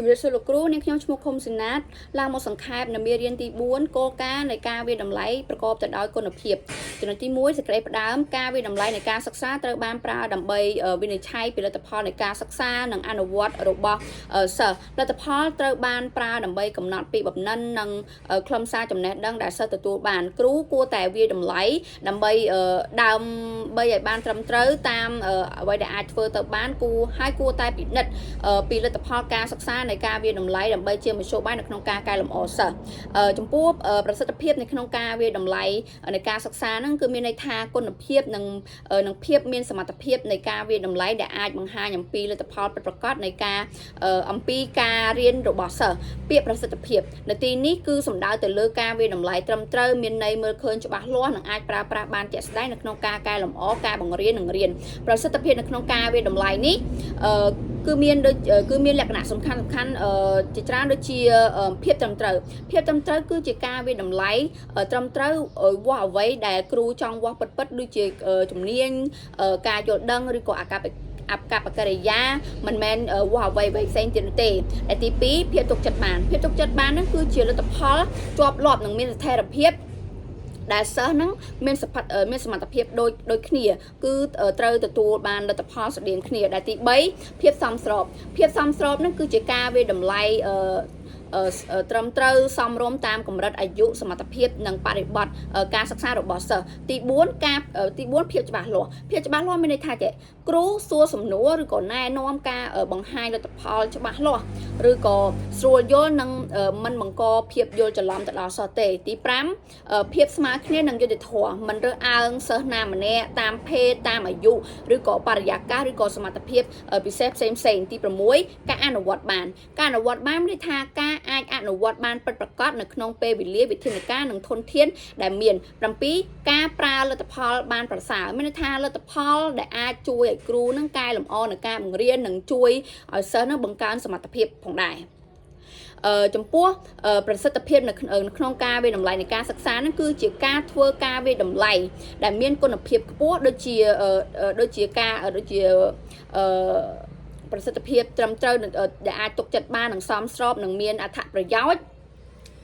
ជំរាបសួរលោកគ្រូនាងខ្ញុំឈ្មោះខុមសិណាតឡើងមកសង្ខេបនៅមេរៀនទី4គោលការណ៍នៃការវិតម្លៃប្រកបទៅដោយគុណភាពចំណុចទី1សេចក្តីផ្ដើមការវិតម្លៃនៃការសិក្សាត្រូវបានប្រើដើម្បីវិនិច្ឆ័យពីលទ្ធផលនៃការសិក្សានិងអនុវត្តរបស់សិស្សលទ្ធផលត្រូវបានប្រើដើម្បីកំណត់ពីបំណិននិងខ្លឹមសារចំណេះដឹងដែលសិស្សទទួលបានគ្រូគួរតែវិតម្លៃដើម្បីដើម្បីឲ្យបានត្រឹមត្រូវតាមអ្វីដែលអាចធ្វើទៅបានគួរតែពិនិត្យពីលទ្ធផលការសិក្សានៃការវាតម្លៃដើម្បីជាមធ្យោបាយនៅក្នុងការកែលម្អសិស្សចំពោះប្រសិទ្ធភាពនៅក្នុងការវាតម្លៃនៃការសិក្សាហ្នឹងគឺមានន័យថាគុណភាពនិងភាពមានសមត្ថភាពនៃការវាតម្លៃដែលអាចបង្ហាញអំពីលទ្ធផលពិតប្រាកដនៃការអំពីការរៀនរបស់សិស្សពាក្យប្រសិទ្ធភាពនៅទីនេះគឺសំដៅទៅលើការវាតម្លៃត្រឹមត្រូវមានន័យមើលឃើញច្បាស់លាស់និងអាចប្រើប្រាស់បានជាក់ស្ដែងនៅក្នុងការកែលម្អការបង្រៀននិងរៀនប្រសិទ្ធភាពនៅក្នុងការវាតម្លៃនេះគឺមានលក្ខណៈសំខាន់ជាច្រើនដូចជាភាពត្រឹមត្រូវគឺជាការវិតម្លៃត្រឹមត្រូវវាស់អ្វីដែលគ្រូចង់វាស់ពិតដូចជាជំនាញការយល់ដឹងឬក៏អកប្បកិរិយាមិនមែនវាស់អ្វីផ្សេងទៀតទេដែលទី2ភាពទុកចិត្តបានហ្នឹងគឺជាលទ្ធផលជាប់លាប់និងមានស្ថិរភាពដែលសិស្សហ្នឹងមានសមត្ថភាពដូចគ្នាគឺត្រូវទទួលបានលទ្ធផលស្តៀងគ្នាដែលទី3ភាពសមស្របហ្នឹងគឺជាការវាតម្លៃត្រឹមត្រូវសមរម្យតាមកម្រិតអាយុសមត្ថភាពនិងបរិបទការសិក្សារបស់សិស្សទី4ភាពច្បាស់លាស់មានន័យថាគ្រូសួរសំណួរឬក៏ណែនាំការបង្ហាញលទ្ធផលច្បាស់លាស់ឬក៏ស្រួលយល់និងមិនបង្កភាពយល់ច្រឡំទៅដល់សិស្សទេទី5ភាពស្មើគ្នានិងយុត្តិធម៌មិនរើសអើងសិស្សណាម្នាក់តាមភេទតាមអាយុឬក៏បរិយាកាសឬក៏សមត្ថភាពពិសេសផ្សេងទី6ការអនុវត្តបានមានន័យថាការអាចអនុវត្តបានពិតប្រាកដនៅក្នុងពេលវេលាវិធានការនិងធនធានដែលមាន7ការប្រើលទ្ធផលបានប្រសើរមានន័យថាលទ្ធផលដែលអាចជួយឲ្យគ្រូនឹងកែលម្អនៅការបង្រៀននិងជួយឲ្យសិស្សនឹងបង្កើនសមត្ថភាពផងដែរចំពោះប្រសិទ្ធភាពនៅក្នុងការវិតម្លៃនៃការសិក្សាហ្នឹងគឺជាការធ្វើការវិតម្លៃដែលមានគុណភាពខ្ពស់ដូចជាប្រសិទ្ធភាពត្រឹមត្រូវដែលអាចទុកចិត្តបាននិងសមស្របនិងមានអត្ថប្រយោជន៍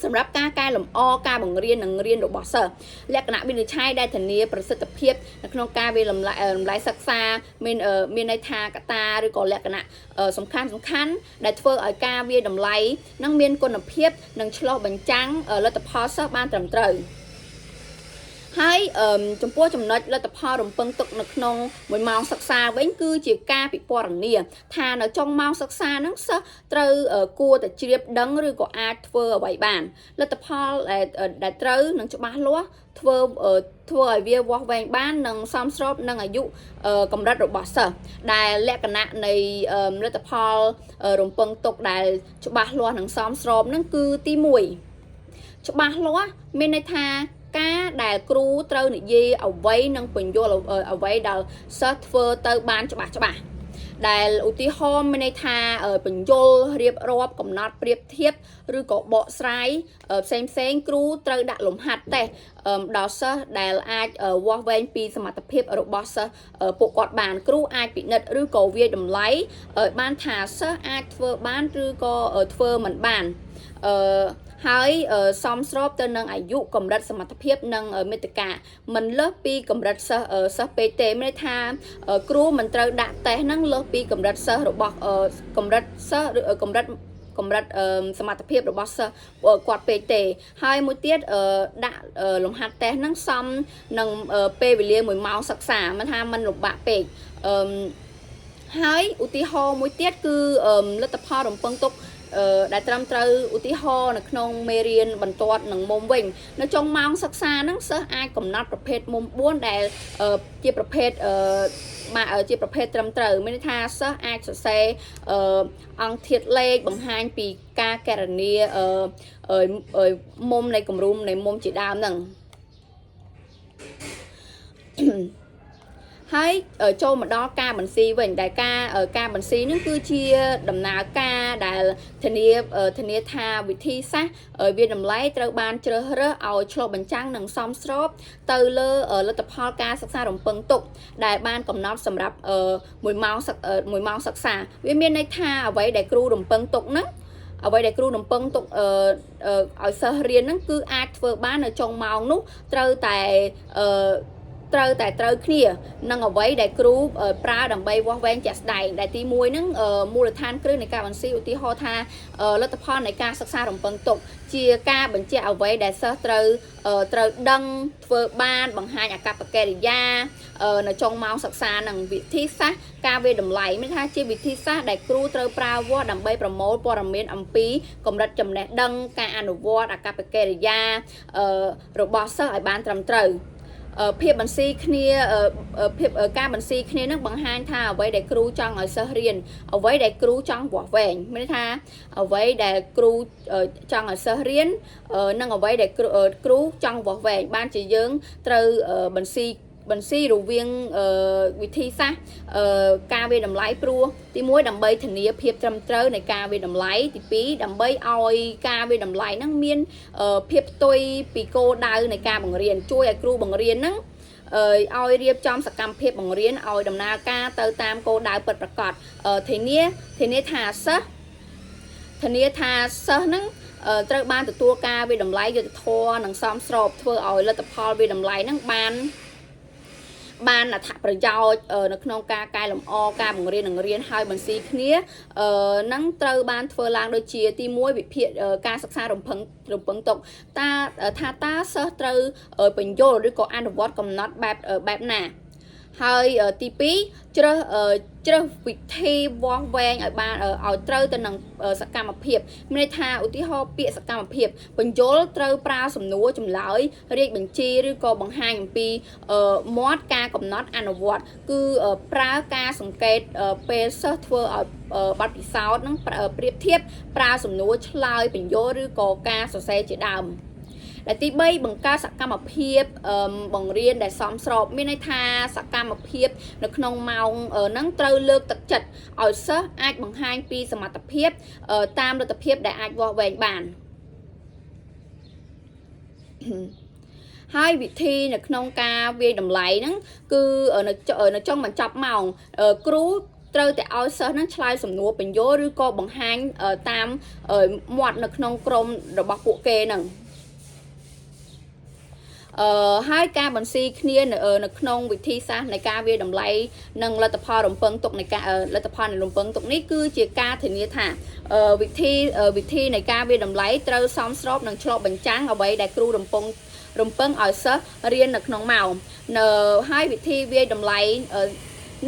សម្រាប់ការកែលម្អការបង្រៀននិងរៀនរបស់សិស្សលក្ខណៈវិនិច្ឆ័យដែលធានាប្រសិទ្ធភាពនៅក្នុងការវិតម្លៃសិក្សាមានន័យថាកត្តាឬក៏លក្ខណៈសំខាន់ដែលធ្វើឲ្យការវិតម្លៃនឹងមានគុណភាពនិងឆ្លុះបញ្ចាំងលទ្ធផលសិស្សបានត្រឹមត្រូវហើយចំពោះចំណុចលទ្ធផលរំពឹងទុកនៅក្នុង1ម៉ោងសិក្សាវិញគឺជាការពិពណ៌នាថានៅចុងម៉ោងសិក្សាហ្នឹងសិស្សត្រូវគួរតែជ្រាបដឹងឬក៏អាចធ្វើអ្វីបានលទ្ធផលដែលត្រូវនិងច្បាស់លាស់ធ្វើឲ្យវាវាស់វែងបាននិងសមស្របនឹងអាយុកម្រិតរបស់សិស្សដែលលក្ខណៈនៃលទ្ធផលរំពឹងទុកដែលច្បាស់លាស់និងសមស្របហ្នឹងគឺទី1ច្បាស់លាស់មានន័យថាការដែលគ្រូត្រូវនិយាយអ្វីនិងពន្យល់អ្វីដែលសិស្សធ្វើទៅបានច្បាស់ដែលឧទាហរណ៍មានន័យថាពន្យល់រៀបរាប់កំណត់ប្រៀបធៀបឬក៏បកស្រាយផ្សេងគ្រូត្រូវដាក់លំហាត់តេស្តដល់សិស្សដែលអាចវាស់វែងពីសមត្ថភាពរបស់សិស្សពួកគាត់បានគ្រូអាចពិនិត្យឬក៏វាយតម្លៃបានថាសិស្សអាចធ្វើបានឬក៏ធ្វើមិនបានហើយសមស្របទៅនឹងអាយុកម្រិតសមត្ថភាពនិងមេត្តាមិនលើសពីកម្រិតសិស្សពេកទេមានន័យថាគ្រូមិនត្រូវដាក់តេស្តហ្នឹងលើសពីកម្រិតសិស្សរបស់កម្រិតសមត្ថភាពរបស់សិស្សគាត់ពេកទេហើយមួយទៀតដាក់លំហាត់តេស្តហ្នឹងសមនឹងពេលវេលា1ម៉ោងសិក្សាមិនថាมันលំបាកពេកហើយឧទាហរណ៍មួយទៀតគឺលទ្ធផលរំពឹងទុកដែលត្រឹមត្រូវឧទាហរណ៍នៅក្នុងមេរៀនបន្ទាត់នឹងមុំវិញនៅចុងម៉ោងសិក្សាហ្នឹងសិស្សអាចកំណត់ប្រភេទមុំ4ដែលជាប្រភេទត្រឹមត្រូវមានន័យថាសិស្សអាចសរសេរអង្គធាតុលេខបង្ហាញពីការកណនាមុំនៃគំរូនៃមុំជាដើមហ្នឹងហើយចូលមកដល់ការបន្ស៊ីវិញដែលការបន្ស៊ីនេះគឺជាដំណើរការដែលធានាថាវិធីសាស្ត្រវាតម្លៃត្រូវបានជ្រើសរើសឲ្យឆ្លុះបញ្ចាំងនិងសមស្របទៅលើលទ្ធផលការសិក្សារំពឹងទុកដែលបានកំណត់សម្រាប់1ម៉ោងសិក្សាវាមានន័យថាអ្វីដែលគ្រូរំពឹងទុកហ្នឹង អ្វីដែលគ្រូនំពឹងទុកឲ្យសិស្សរៀនហ្នឹងគឺអាចធ្វើបាននៅចុងម៉ោងនោះត្រូវតែត្រូវគ្នានឹងអ្វីដែលគ្រូប្រើដើម្បីវាស់វែងជាក់ស្ដែងដែលទី1ហ្នឹងមូលដ្ឋានគ្រឹះនៃការបន្ស៊ីឧទាហរណ៍ថាលទ្ធផលនៃការសិក្សារំពឹងទុកជាការបញ្ជាក់អ្វីដែលសិស្សត្រូវដឹងធ្វើបានបង្ហាញអាកប្បកិរិយានៅចុងម៉ោងសិក្សានឹងវិធីសាស្ត្រការវាយតម្លៃមានថាជាវិធីសាស្ត្រដែលគ្រូត្រូវប្រើវាស់ដើម្បីប្រមូលព័ត៌មានអំពីកម្រិតចំណេះដឹងការអនុវត្តអាកប្បកិរិយារបស់សិស្សឲ្យបានត្រឹមត្រូវភាពបន្ស៊ីគ្នាការបន្ស៊ីគ្នានឹងបង្ហាញថាអ្វីដែលគ្រូចង់ឲ្យសិស្សរៀនអ្វីដែលគ្រូចង់វាស់វែងមានថាអ្វីដែលគ្រូចង់ឲ្យសិស្សរៀននិងអ្វីដែលគ្រូចង់វាស់វែងបានជាយើងត្រូវបន្ស៊ីរវាងវិធីសាស្ត្រការវាយតម្លៃព្រោះទី1ដើម្បីធានាភាពត្រឹមត្រូវនៃការវាយតម្លៃទី2ដើម្បីឲ្យការវាយតម្លៃហ្នឹងមានភាពផ្ទុយពីគោលដៅនៃការបង្រៀនជួយឲ្យគ្រូបង្រៀនហ្នឹងឲ្យរៀបចំសកម្មភាពបង្រៀនឲ្យដំណើរការទៅតាមគោលដៅពិតប្រាកដធានាថាសិស្សហ្នឹងត្រូវបានទទួលការវាយតម្លៃយុត្តិធម៌និងសមស្របធ្វើឲ្យលទ្ធផលវាយតម្លៃហ្នឹងបានអត្ថប្រយោជន៍នៅក្នុងការកែលម្អការបង្រៀននិងរៀនហើយបន្ស៊ីគ្នានឹងត្រូវបានធ្វើឡើងដូចជាទី1វិភាគការសិក្សារំពឹងទុកតើសិស្សត្រូវបញ្យល់ឬក៏អនុវត្តកំណត់បែបណាហើយទី2ជ្រើសវិធីវាស់វែងឲ្យបានឲ្យត្រូវទៅនឹងសកម្មភាពមានន័យថាឧទាហរណ៍ពាក្យសកម្មភាពបញ្យល់ត្រូវប្រើសំណួរចម្លើយរាយបញ្ជីឬក៏បង្ហាញអំពីមាត់ការកំណត់អនុវត្តគឺប្រើការសង្កេតពេលសិស្សធ្វើឲ្យបទពិសោធន៍នឹងប្រៀបធៀបប្រើសំណួរឆ្លើយបញ្យល់ឬក៏ការសរសេរជាដើមដែលទី3បង្កើតសកម្មភាពបង្រៀនដែលសមស្របមានន័យថាសកម្មភាពនៅក្នុងម៉ោងហ្នឹងត្រូវលើកទឹកចិត្តឲ្យសិស្សអាចបង្ហាញពីសមត្ថភាពតាមលទ្ធភាពដែលអាចវាស់វែងបានហើយវិធីនៅក្នុងការវាយតម្លៃហ្នឹងគឺនៅចុងបញ្ចប់ម៉ោងគ្រូត្រូវតែឲ្យសិស្សហ្នឹងឆ្លើយសំណួរបញ្យល់ឬក៏បង្ហាញតាមមាត់នៅក្នុងក្រុមរបស់ពួកគេហ្នឹងហើយការបន្ស៊ីគ្នានៅក្នុងវិធីសាស្ត្រនៃការវាយតម្លៃនិងលទ្ធផលរំពឹងទុកនៃការលទ្ធផលនៃរំពឹងទុកនេះគឺជាការធានាថាវិធីនៃការវាយតម្លៃត្រូវសមស្របនឹងឆ្លុះបញ្ចាំងអ្វីដែលគ្រូរំពឹងឲ្យសិស្សរៀននៅក្នុងម៉ោងហើយវិធីវាយតម្លៃ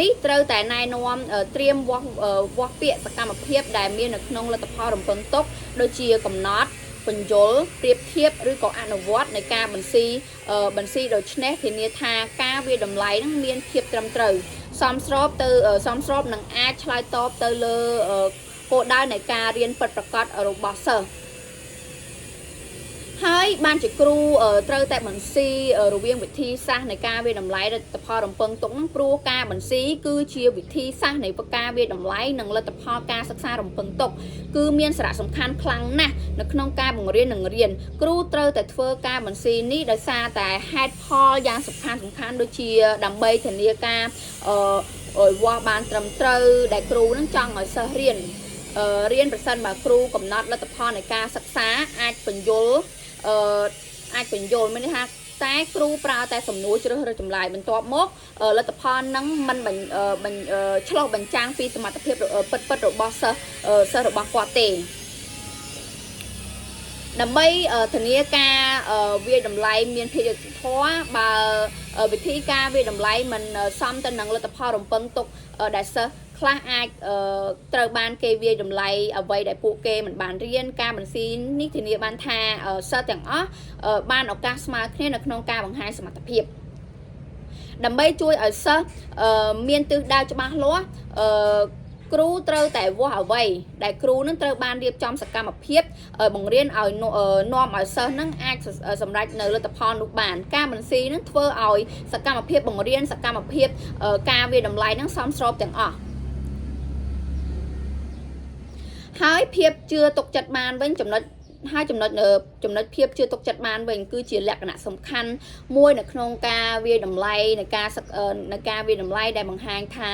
នេះត្រូវតែណែនាំត្រៀមវាស់ពាក្យសកម្មភាពដែលមាននៅក្នុងលទ្ធផលរំពឹងទុកដូចជាកំណត់បញ្យលប្រៀបធៀបឬក៏អនុវត្តនៃការបន្ស៊ីដូច្នេះធានាថាការវាយតម្លៃនឹងមានភាពត្រឹមត្រូវសមស្របនឹងអាចឆ្លើយតបទៅលើគោលដៅនៃការរៀនពិតប្រាកដរបស់សិស្សហើយបានជាគ្រូត្រូវតែបន្ស៊ីរវាងវិធីសាស្ត្រនៃការវាយតម្លៃលទ្ធផលរំពឹងទុកហ្នឹងព្រោះការបន្ស៊ីគឺជាវិធីសាស្ត្រនៃការវាយតម្លៃនិងលទ្ធផលការសិក្សារំពឹងទុកគឺមានសារៈសំខាន់ខ្លាំងណាស់នៅក្នុងការបង្រៀននិងរៀនគ្រូត្រូវតែធ្វើការបន្ស៊ីនេះដោយសារតែហេតុផលយ៉ាងសំខាន់ដូចជាដើម្បីធានាការវាស់បានត្រឹមត្រូវដែលគ្រូនឹងចង់ឲ្យសិស្សរៀនប្រសិនបើគ្រូកំណត់លទ្ធផលនៃការសិក្សាអាចបញ្យល់មានន័យថាតែគ្រូប្រើតែសំណួរជ្រើសរើសចម្លើយបន្ទាប់មកលទ្ធផលនឹងមិនឆ្លុះបញ្ចាំងពីសមត្ថភាពពិតរបស់សិស្សរបស់គាត់ទេដើម្បីធានាការវាយតម្លៃមានភាពយុត្តិធម៌បើវិធីការវាយតម្លៃមិនសមទៅនឹងលទ្ធផលរំពឹងទុកដែលសិស្សខ្លះអាចត្រូវបានគេវាយតម្លៃអ្វីដែលពួកគេមិនបានរៀនការបន្ស៊ីនេះធានាបានថាសិស្សទាំងអស់បានឱកាសស្មើគ្នានៅក្នុងការបង្ហាញសមត្ថភាពដើម្បីជួយឲ្យសិស្សមានទិសដៅច្បាស់លាស់គ្រូត្រូវតែវាស់អ្វីដែលគ្រូនឹងត្រូវបានរៀបចំសកម្មភាពបង្រៀនឲ្យនាំឲ្យសិស្សនឹងអាចសម្រេចនៅលទ្ធផលនោះបានការបន្ស៊ីនឹងធ្វើឲ្យសកម្មភាពបង្រៀនសកម្មភាពការវាយតម្លៃនឹងសមស្របទាំងអស់ហើយភាពជឿទុកចិត្តបានវិញចំណុច haiចំណុចភាពជឿទុកចិត្តបានវិញគឺជាលក្ខណៈសំខាន់មួយនៅក្នុងការវាយតម្លៃនៃការវាយតម្លៃដែលបង្ហាញថា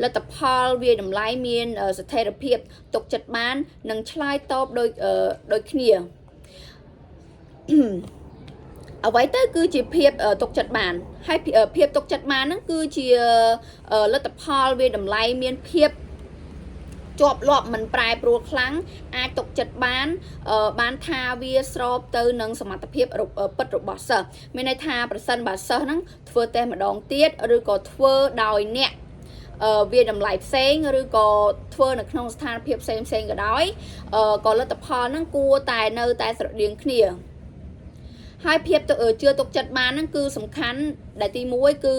លទ្ធផលវាយតម្លៃមានស្ថិរភាពទុកចិត្តបាននិងឆ្លើយតបដូចគ្នាអ្វីទៅគឺជាភាពទុកចិត្តបានហើយភាពទុកចិត្តបានហ្នឹងគឺជាលទ្ធផលវាយតម្លៃមានភាពជាប់លាប់មិនប្រែប្រួលខ្លាំងអាចទុកចិត្តបានថាវាស្របទៅនឹងសមត្ថភាពពិតរបស់សិស្សមានន័យថាប្រសិនបើសិស្សហ្នឹងធ្វើតេស្តម្ដងទៀតឬក៏ធ្វើដោយអ្នកវាតម្លៃផ្សេងឬក៏ធ្វើនៅក្នុងស្ថានភាពផ្សេងក៏ដោយក៏លទ្ធផលហ្នឹងគួរតែនៅតែស្រដៀងគ្នាហើយភាពជឿទុកចិត្តបានហ្នឹងគឺសំខាន់ដែលទី1គឺ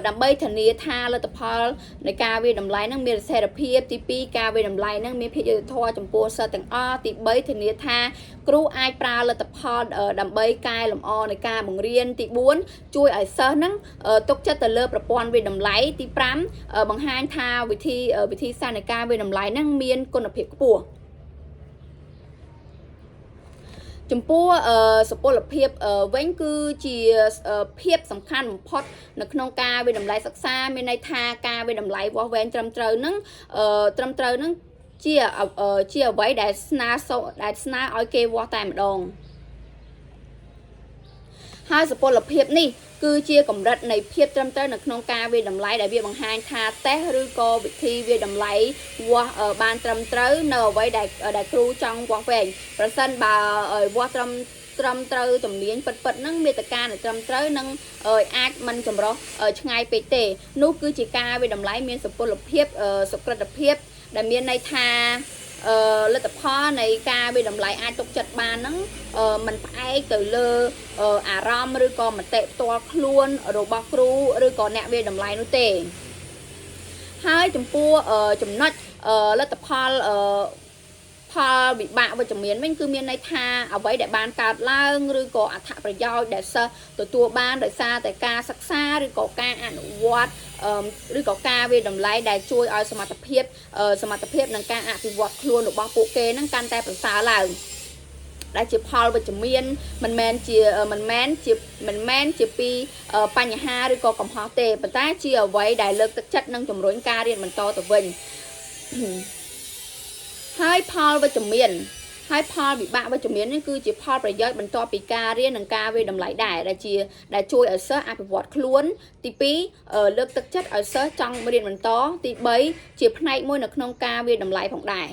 ដើម្បីធានាថាលទ្ធផលនៃការវាតម្លៃហ្នឹងមានស្ថិរភាពទី2ការវាតម្លៃហ្នឹងមានភាពយុត្តិធម៌ចំពោះសិស្សទាំងអស់ទី3ធានាថាគ្រូអាចប្រើលទ្ធផលដើម្បីកែលម្អនៃការបង្រៀនទី4ជួយឲ្យសិស្សហ្នឹងទុកចិត្តទៅលើប្រព័ន្ធវាតម្លៃទី5បង្ហាញថាវិធីសាស្ត្រនៃការវាតម្លៃហ្នឹងមានគុណភាពខ្ពស់ចំពោះសុពលភាពវិញគឺជាភាពសំខាន់បំផុតនៅក្នុងការវិតម្លៃសិក្សាមានន័យថាការវិតម្លៃវាស់វែងត្រឹមត្រូវនឹងជាអ្វីដែលស្នើឲ្យគេវាស់តែម្ដងហើយសុពលភាពនេះគឺជាកម្រិតនៃភាពត្រឹមត្រូវនៅក្នុងការវាតម្លៃដែលវាបង្ហាញថាតេស្តឬក៏វិធីវាតម្លៃវាស់បានត្រឹមត្រូវនៅអ្វីដែលគ្រូចង់វាស់វែងប្រសិនបើវាស់ត្រឹមត្រូវជំនាញពិតហ្នឹងមេត្តានៃត្រឹមត្រូវនឹងអាចមិនចម្រុះឆ្ងាយពេកទេនោះគឺជាការវាតម្លៃមានសុពលភាពសុក្រិតភាពដែលមានន័យថាលទ្ធផលនៃការវាតម្លៃអាចទុកចិត្តបានហ្នឹងมันផ្អែកទៅលើអារម្មណ៍ឬក៏មតិផ្ទាល់ខ្លួនរបស់គ្រូឬក៏អ្នកវាតម្លៃនោះទេហើយចំពោះចំណុចលទ្ធផលវិបាកវិជ្ជមានវិញគឺមានន័យថាអ្វីដែលបានកើតឡើងឬក៏អត្ថប្រយោជន៍ដែលសិស្សទទួលបានដោយសារតែការសិក្សាឬក៏ការអនុវត្តឬក៏ការវាតម្លៃដែលជួយឲ្យសមត្ថភាពនិងការអភិវឌ្ឍខ្លួនរបស់ពួកគេនឹងកាន់តែប្រសើរឡើងដែលជាផលវិជ្ជមានមិនមែនជាពីបញ្ហាឬក៏កំហុសទេប៉ុន្តែជាអ្វីដែលលើកទឹកចិត្តនិងជំរុញការរៀនបន្តទៅវិញហើយផលវិជ្ជមានហើយផលវិបាកវិជ្ជមាននេះគឺជាផលប្រយោជន៍បន្ទាប់ពីការរៀននិងការវាតម្លៃដែលជួយឲ្យសិស្សអភិវឌ្ឍខ្លួនទី2លើកទឹកចិត្តឲ្យសិស្សចង់រៀនបន្តទី3ជាផ្នែកមួយនៅក្នុងការវាតម្លៃផងដែរ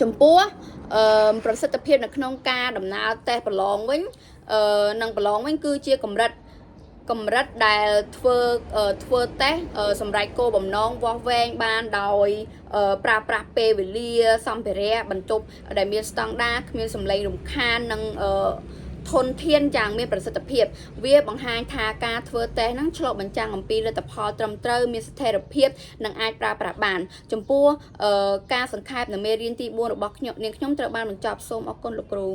ចំពោះប្រសិទ្ធភាពនៅក្នុងការដំណើរតេស្តប្រឡងវិញគឺជាកម្រិតដែលធ្វើតេស្តសម្រាប់គោលបំណងវាស់វែងបានដោយប្រើប្រាស់ពេលវេលាសម្ភារៈបន្ទប់ដែលមានស្តង់ដារគ្មានសម្លេងរំខាននិងធនធានយ៉ាងមានប្រសិទ្ធភាពវាបង្ហាញថាការធ្វើតេស្តហ្នឹងឆ្លុះបញ្ចាំងអំពីលទ្ធផលត្រឹមត្រូវមានស្ថិរភាពនិងអាចប្រើប្រាស់បានចំពោះការសង្ខេបនៅមេរៀនទី4របស់នាងខ្ញុំត្រូវបានបញ្ចប់សូមអរគុណលោកគ្រូ